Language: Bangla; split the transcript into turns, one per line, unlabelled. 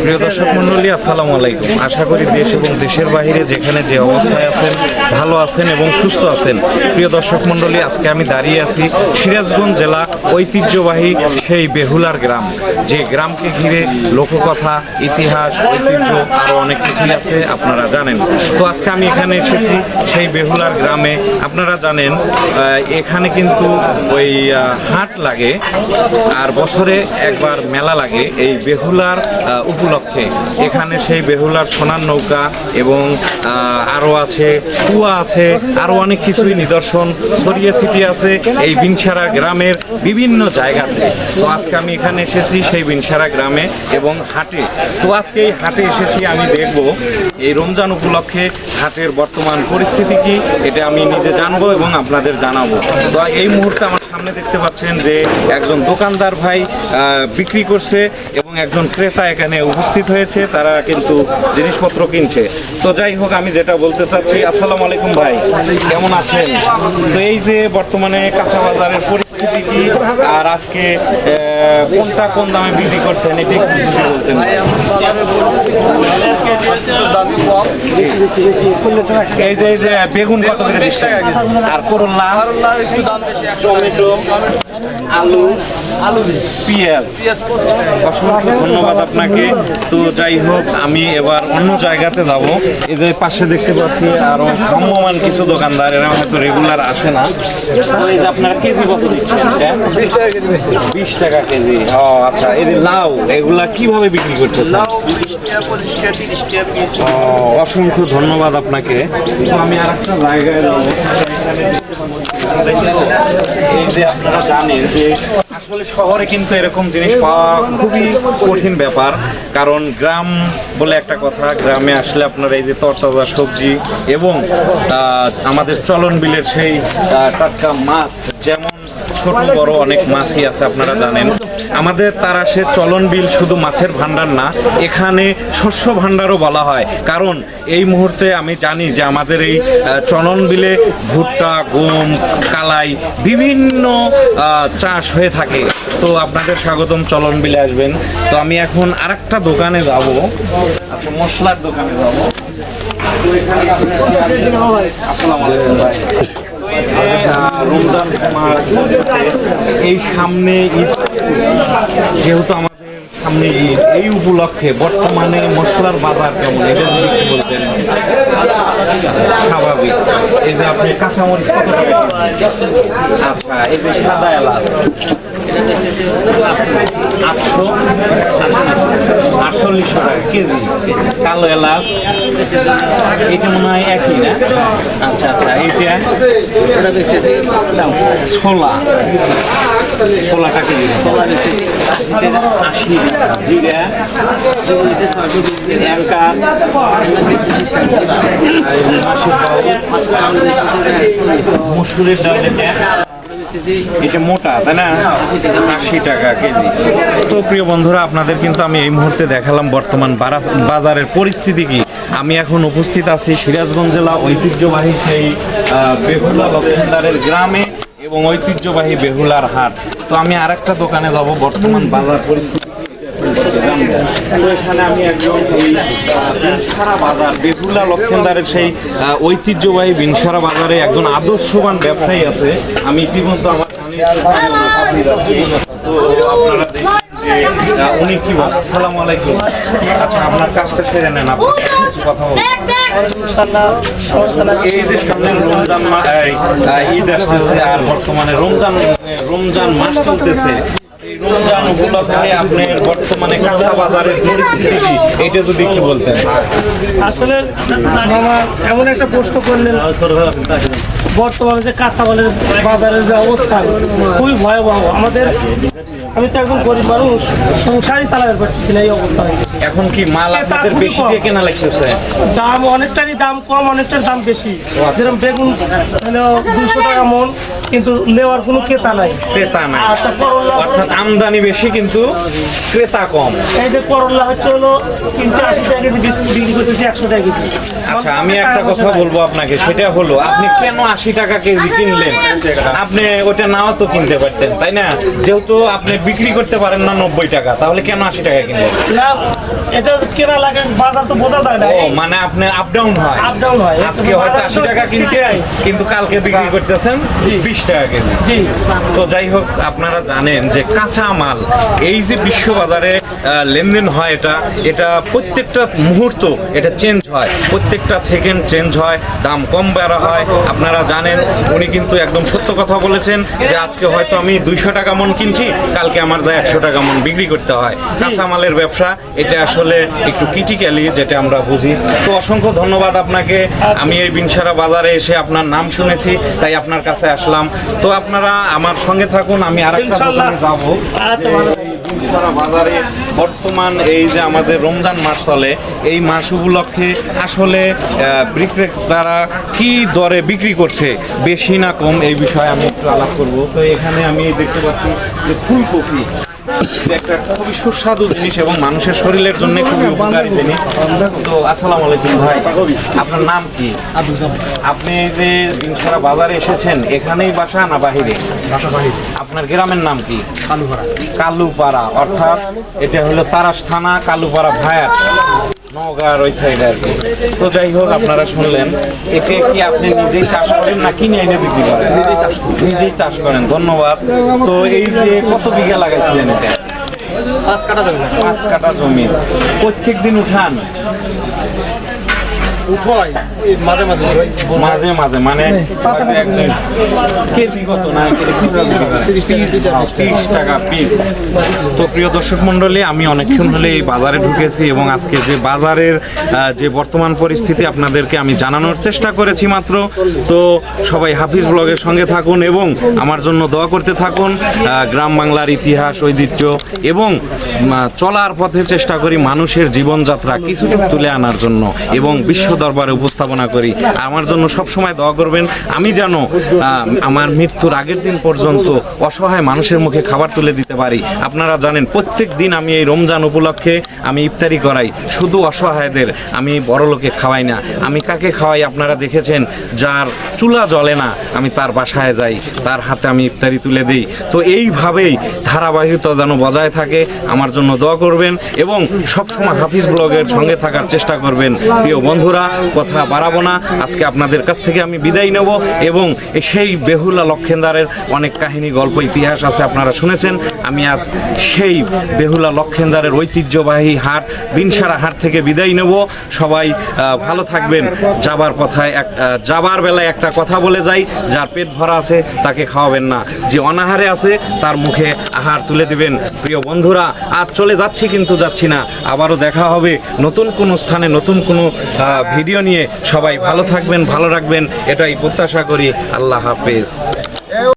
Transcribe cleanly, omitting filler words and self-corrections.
প্রিয় দর্শক মণ্ডলী, আসসালামু আলাইকুম। আশা করি দেশ এবং দেশের বাইরে যেখানে যে অবস্থায় আছেন ভালো আছেন এবং সুস্থ আছেন। প্রিয় দর্শক মণ্ডলী, আজকে আমি দাঁড়িয়ে আছি সিরাজগঞ্জ জেলা ঐতিহ্যবাহী সেই বেহুলার গ্রাম, যে গ্রামকে ঘিরে লোককথা, ইতিহাস, ঐতিহ্য আরও অনেক কিছুই আছে, আপনারা জানেন। তো আজকে আমি এখানে এসেছি সেই বেহুলার গ্রামে। আপনারা জানেন এখানে কিন্তু ওই হাট লাগে আর বছরে একবার মেলা লাগে এই বেহুলার উপলক্ষে। এখানে সেই বেহুলার সোনার নৌকা এবং আরও আছে কুয়া আছে, আরও অনেক কিছুই নিদর্শন ছড়িয়ে ছিটিয়ে আছে এই বিনসারা গ্রামের বিভিন্ন জায়গাতে। তো আজকে আমি এখানে এসেছি সেই বিনসারা গ্রামে এবং হাটে। তো আজকে এই হাটে এসেছি, আমি দেখব এই রমজান উপলক্ষে হাটের বর্তমান পরিস্থিতি কি, এটা আমি নিজে জানবো এবং আপনাদের জানাবো। তো এই মুহূর্তে আমার সামনে দেখতে পাচ্ছেন যে একজন দোকানদার ভাই বিক্রি করছে এবং একজন ক্রেতা এখানে উপস্থিত হয়েছে, তারা কিন্তু জিনিসপত্র কিনছে। তো যাই হোক, আমি যেটা বলতে চাচ্ছি, আসসালামু আলাইকুম ভাই, কেমন আছেন? তো এই যে বর্তমানে কাঁচা বাজারের পরিস্থিতি কি, আর আজকে কোনটা কোন দামে বিক্রি করছেন এটা একটু যদি বলতেন। এই যে বেগুন কত করে দিচ্ছেন? আর করলা, টমেটো, আলু, পেঁয়াজ। অসংখ্য ধন্যবাদ আপনাকে। তো যাই হোক, আমি এবার অন্য জায়গাতে যাব। এদের পাশে দেখতে পাচ্ছি আরো ভ্রাম্যমান কিছু দোকানদার, এরা হয়তো রেগুলার আসে না। তো এই যে আপনারা কেজি কত দিচ্ছেন? 20 টাকা কেজি। ও আচ্ছা, এই যে লাউ, এগুলা কিভাবে বিক্রি করতেছেন? অসংখ্য ধন্যবাদ আপনাকে। তো আমি আর একটা জায়গায় যাবো। এই যে আপনারা জানেন যে আসলে শহরে কিন্তু এরকম জিনিস পাওয়া খুবই কঠিন ব্যাপার, কারণ গ্রাম বলে একটা কথা, গ্রামে আসলে আপনারা এই যে তরতাজা সবজি এবং আমাদের চলন বিলের সেই টাটকা মাছ, যেমন ছোট বড় অনেক মাছই আছে আপনারা জানেন। আমাদের তারাশের চলন বিল শুধু মাছের ভান্ডার না, এখানে শস্য ভান্ডারও বলা হয়, কারণ এই মুহূর্তে আমি জানি যে আমাদের এই চলন বিলে ভুট্টা, গম, কালাই বিভিন্ন চাষ হয়ে থাকে। তো আপনাদের স্বাগতম, চলন বিলে আসবেন। তো আমি এখন আরেকটা দোকানে যাব, আচ্ছা মশলার দোকানে যাব। আসসালামু আলাইকুম ভাই। রমজান মাস, এই সামনে ঈদ, যেহেতু আমাদের সামনে ঈদ, এই উপলক্ষে বর্তমানে মশলার বাজার কেমন, এটা যদি কি বলতেন। স্বাভাবিক। এই যে আপনি কাঁচামরিচ কত টাকা? আচ্ছা, এই যে সাদা এলাচ 48 টাকা কেজি। কালো এলাচ এটা মনে হয় একই না? আচ্ছা আচ্ছা, এইটা ছোলা টাকা কেজি। 80 টাকা। জিরা মসুরের ডাল এটা মোটা, তাই না? 80 টাকা কেজি। তো প্রিয় বন্ধুরা, আপনাদের কিন্তু আমি এই মুহূর্তে দেখালাম বর্তমান বাজারের পরিস্থিতি কি। আমি এখন উপস্থিত আছি সিরাজগঞ্জ জেলা ঐতিহ্যবাহী সেই বেহুলা লক্ষ্মীন্দারের গ্রামে এবং ঐতিহ্যবাহী বেহুলার হাট। তো আমি আরেকটা দোকানে যাব, বর্তমান বাজার পরিস্থিতি এখানে আমি একজন বিনসারা বাজার, বেহুলা লক্ষ্মীন্দারের সেই ঐতিহ্যবাহী বিনসারা বাজারে একজন আদর্শবান ব্যবসায়ী আছে। আমি ইতিমধ্যে আমার তো আপনারা দেখেন যে উনি কি বলেন। আসসালামু আলাইকুম। আচ্ছা, আপনার কাজটা সেরে নেন, আপনার কথা বলুন। এই যে সামনে রমজান ঈদ আসতেছে আর বর্তমানে রমজান মাস চলতেছে, রমজান উপলক্ষে আপনার বর্তমানে কাঁচা বাজারের পরিস্থিতি কি, এটা যদি একটু বলতেন।
আসলে এমন একটা প্রশ্ন করলেন, বর্তমানে যে কাঁচা বাজারের যে অবস্থা খুবই ভয়াবহ। আমি তো একজন গরিব মানুষ, সংসারই চালাতে পারতেছি না, এই অবস্থা হয়েছে।
এখন কি মাল আপনাদের বেশি দিয়ে কেনা লাগতেছে?
দাম অনেকটারই দাম কম, অনেকটার দাম বেশি। যেরকম বেগুন হলো 200 টাকা মন, কিন্তু নেওয়ার কোনো ক্রেতা নাই।
অর্থাৎ আমদানি আমদানি বেশি কিন্তু ক্রেতা কম।
এই যে করলা হচ্ছে হলো 80 টাকা কেজি, বিক্রি করতেছি 100 টাকা কেজি।
আচ্ছা, আমি একটা কথা বলবো আপনাকে, সেটা হলো আপনি কেন 80 টাকা কেজি কিনলেন? আপনি ওটা নাও তো কিনতে পারতেন, তাই না? যেহেতু আপনি বিক্রি করতে পারেন না 90 টাকা, তাহলে কেন 80 টাকা কিনলেন?
না, এটা কেনা লাগে, বাজার তো বোঝা যায় না।
ও মানে আপনি আপ ডাউন হয়।
আপ ডাউন হয়।
আজকে হয়তো 80 টাকা কিনছেন, কিন্তু কালকে বিক্রি করতেছেন 20 টাকা কেজি।
জি।
তো যাই হোক, আপনারা জানেন যে কাঁচা মাল এই যে বিশ্ব বাজারে লেনদেন হয়, এটা প্রত্যেকটা মুহূর্ত এটা চেঞ্জ হয়, প্রত্যেকটা সেকেন্ড চেঞ্জ হয়, দাম কম বেড়া হয়। আপনারা জানেন উনি কিন্তু একদম সত্য কথা বলেছেন যে আজকে হয়তো আমি 200 টাকা মন কিনছি, কালকে আমার যায় 100 টাকা মন বিক্রি করতে হয়। কাঁচা মালের ব্যবসা এটা আসলে একটু ক্রিটিক্যালি, যেটা আমরা বুঝি। তো অসংখ্য ধন্যবাদ আপনাকে। আমি এই বিনসারা বাজারে এসে আপনার নাম শুনেছি, তাই আপনার কাছে আসলাম। তো আপনারা আমার সঙ্গে থাকুন, আমি আরেকটা
ইনশাআল্লাহ।
দোকানে যাবো।
আচ্ছা, ভালো।
বিনসারা বাজারে বর্তমান এই যে আমাদের রমজান মাস চলে, এই মাস উপলক্ষে আসলে বিক্রেতারা কি দরে বিক্রি করছে, বেশি না কম, এই বিষয়ে আমি একটু আলাপ করব। তো এখানে আমি দেখতে পাচ্ছি যে ফুলকপি এটা একটা খুবই সুস্বাদু জিনিস এবং মানুষের শরীরের জন্য খুবই উপকারী জিনিস। তো আসসালামু আলাইকুম ভাই, আপনার নাম কি? আপনি এই যে বিনসারা বাজারে এসেছেন, এখানেই বাসা না বাহিরে? আপনার গ্রামের নাম কি? কালুপাড়া, অর্থাৎ এটা হলো তারাস থানা, কালুপাড়া ভায়ার, নওগাঁর ওই সাইডে আর কি। তো যাই হোক, আপনারা শুনলেন, একে কি আপনি নিজেই চাষ করেন না কিনে এনে বিক্রি করেন? নিজেই চাষ করেন, ধন্যবাদ। তো এই যে কত বিঘা লাগাইছিলেন এটা?
5 কাটা দেবেন।
5 কাঠা জমি। প্রত্যেক দিন উঠান?
মাঝে মাঝে
মাঝে মাঝে মানে একদিন কেজি কত না, 30 টাকা পিস। তো প্রিয় দর্শক মন্ডলী, আমি অনেকক্ষণ হলে এই বাজারে ঢুকেছি এবং আজকে যে বাজারের যে বর্তমান পরিস্থিতি আপনাদেরকে আমি জানানোর চেষ্টা করেছি মাত্র। তো সবাই হাফিজ ব্লগের সঙ্গে থাকুন এবং আমার জন্য দোয়া করতে থাকুন। গ্রাম বাংলার ইতিহাস, ঐতিহ্য এবং চলার পথে চেষ্টা করি মানুষের জীবনযাত্রা কিছুটুকু তুলে আনার জন্য এবং বিশ্ব দরবারে উপস্থাপনা করি। আমার জন্য সব সময় দোয়া করবেন, আমি যেন আমার মৃত্যুর আগের দিন পর্যন্ত অসহায় মানুষের মুখে খাবার তুলে দিতে পারি। আপনারা জানেন প্রত্যেক দিন আমি এই রমজান উপলক্ষে আমি ইফতারি করাই, শুধু অসহায়দের, আমি বড়লোকে খাওয়াই না। আমি কাকে খাওয়াই আপনারা দেখেছেন, যার চুলা জ্বলে না আমি তার বাসায় যাই, তার হাতে আমি ইফতারি তুলে দিই। তো এইভাবেই ধারাবাহিকতা যেন বজায় থাকে, আমার জন্য দোয়া করবেন এবং সবসময় হাফিজ ব্লগের সঙ্গে থাকার চেষ্টা করবেন। প্রিয় বন্ধুরা, কথা বাড়াবো না, আজকে আপনাদের কাছ থেকে আমি বিদায় নেব এবং সেই বেহুলা লক্ষেন্দারের অনেক কাহিনী, গল্প, ইতিহাস আছে, আপনারা শুনেছেন। আমি আজ সেই বেহুলা লক্ষেন্দারের ঐতিহ্যবাহী হাট বিনসারা হাট থেকে বিদায় নেব। সবাই ভালো থাকবেন। যাবার বেলায় একটা কথা বলে যাই, যার পেট ভরা আছে তাকে খাওয়াবেন না, যে অনাহারে আছে তার মুখে আহার তুলে দিবেন। প্রিয় বন্ধুরা, আজ চলে যাচ্ছি কিন্তু যাচ্ছি না, আবারও দেখা হবে নতুন কোনো স্থানে, নতুন কোনো ভিডিও নিয়ে। সবাই ভালো থাকবেন, ভালো রাখবেন, এটাই প্রত্যাশা করি। আল্লাহ হাফেজ।